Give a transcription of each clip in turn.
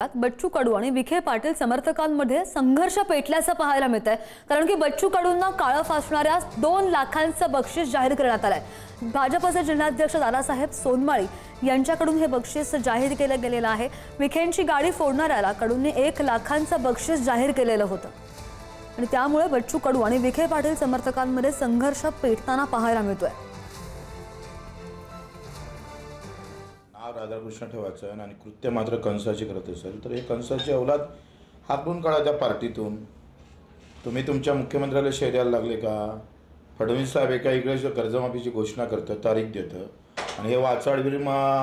बच्चू कडू आणि विखे पाटील समर्थकांमध्ये संघर्ष पेटल्याचं पाहायला मिळतंय। कारण की बच्चू कडूंना काळं फासणाऱ्या 2 लाखांचं बक्षीस जाहीर करण्यात आलंय। भाजपचे जिल्हाध्यक्ष दादासाहेब सोनमाळी यांच्याकडून हे बक्षीस जाहीर केलं गेलेलं आहे। विखेंची गाडी फोडणाऱ्याला कडूंनी 1 लाखांचं बक्षीस जाहीर केलेलं होतं आणि त्यामुळे बच्चू कडू आणि विखे पाटील समर्थकांमध्ये संघर्ष पेटताना पाहायला मिळतोय। राधाकृष्ण ठेवायचं आणि कृत्य मात्र कंसाची करत असेल तर हे कंसाची औलाद हाकून काढा त्या पार्टीतून। तुम्ही तुमच्या मुख्यमंत्र्याला शेऱ्याला लागले का? फडणवीस साहेब एका इकडे कर्जमाफीची घोषणा करतं, तारीख देतं आणि हे वाचाळवीर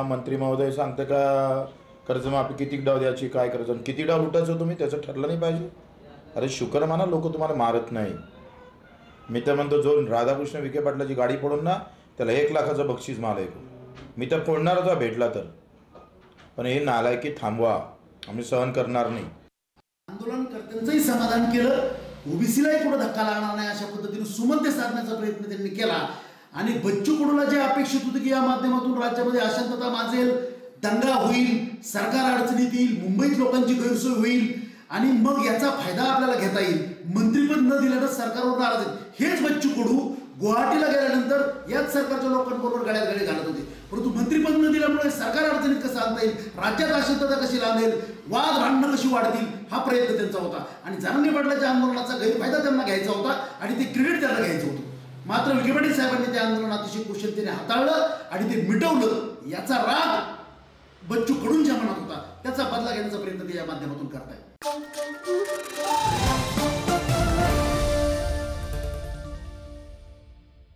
मंत्री महोदय सांगतं का कर्जमाफी किती डाव द्यायची, काय करायचं, किती डाव लुटायचं तुम्ही त्याचं ठरलं नाही पाहिजे? अरे शुक्र माना लोक तुम्हाला मारत नाही। मी तर म्हणतो जो राधाकृष्ण विखे पाटलाची गाडी फोडून ना त्याला 1 लाखाचं बक्षीस मालायक। मी तर फोडणार होता भेटला तर, पण हे नालायकी थांबवा, आम्ही सहन करणार नाही। आंदोलनकर्त्यांचंही समाधान केलं, ओबीसीलाही कुठं धक्का लागणार नाही अशा पद्धतीने सुमंत साधण्याचा प्रयत्न त्यांनी केला आणि बच्चू कडूला जे अपेक्षित होतं की या माध्यमातून राज्यामध्ये अशांतता माजेल, दंगा होईल, सरकार अडचणीत येईल, मुंबईत लोकांची गैरसोय होईल आणि मग याचा फायदा आपल्याला घेता येईल, मंत्रिपद न दिल्यानं सरकारवर नाराज आहेत। हेच बच्चू कडू गुवाहाटीला गेल्यानंतर याच सरकारच्या लोकांबरोबर गळ्यात गळे घालत होते, परंतु मंत्रिपद न दिल्यामुळे सरकार अडचणीत कसं आणता येईल, राज्यात अशांतता कशी लांबेल, वाद भांडणं कशी वाढतील हा प्रयत्न त्यांचा होता आणि जरांगे पाटलाच्या आंदोलनाचा गैरफायदा त्यांना घ्यायचा होता आणि ते क्रेडिट त्यांना घ्यायचं होतं। मात्र विखे पाटील साहेबांनी ते आंदोलन अतिशय कुशलतेने हाताळलं आणि ते मिटवलं। याचा राग बच्चू कडूंच्या मनात होता, त्याचा बदला घेण्याचा प्रयत्न ते या माध्यमातून करतायत।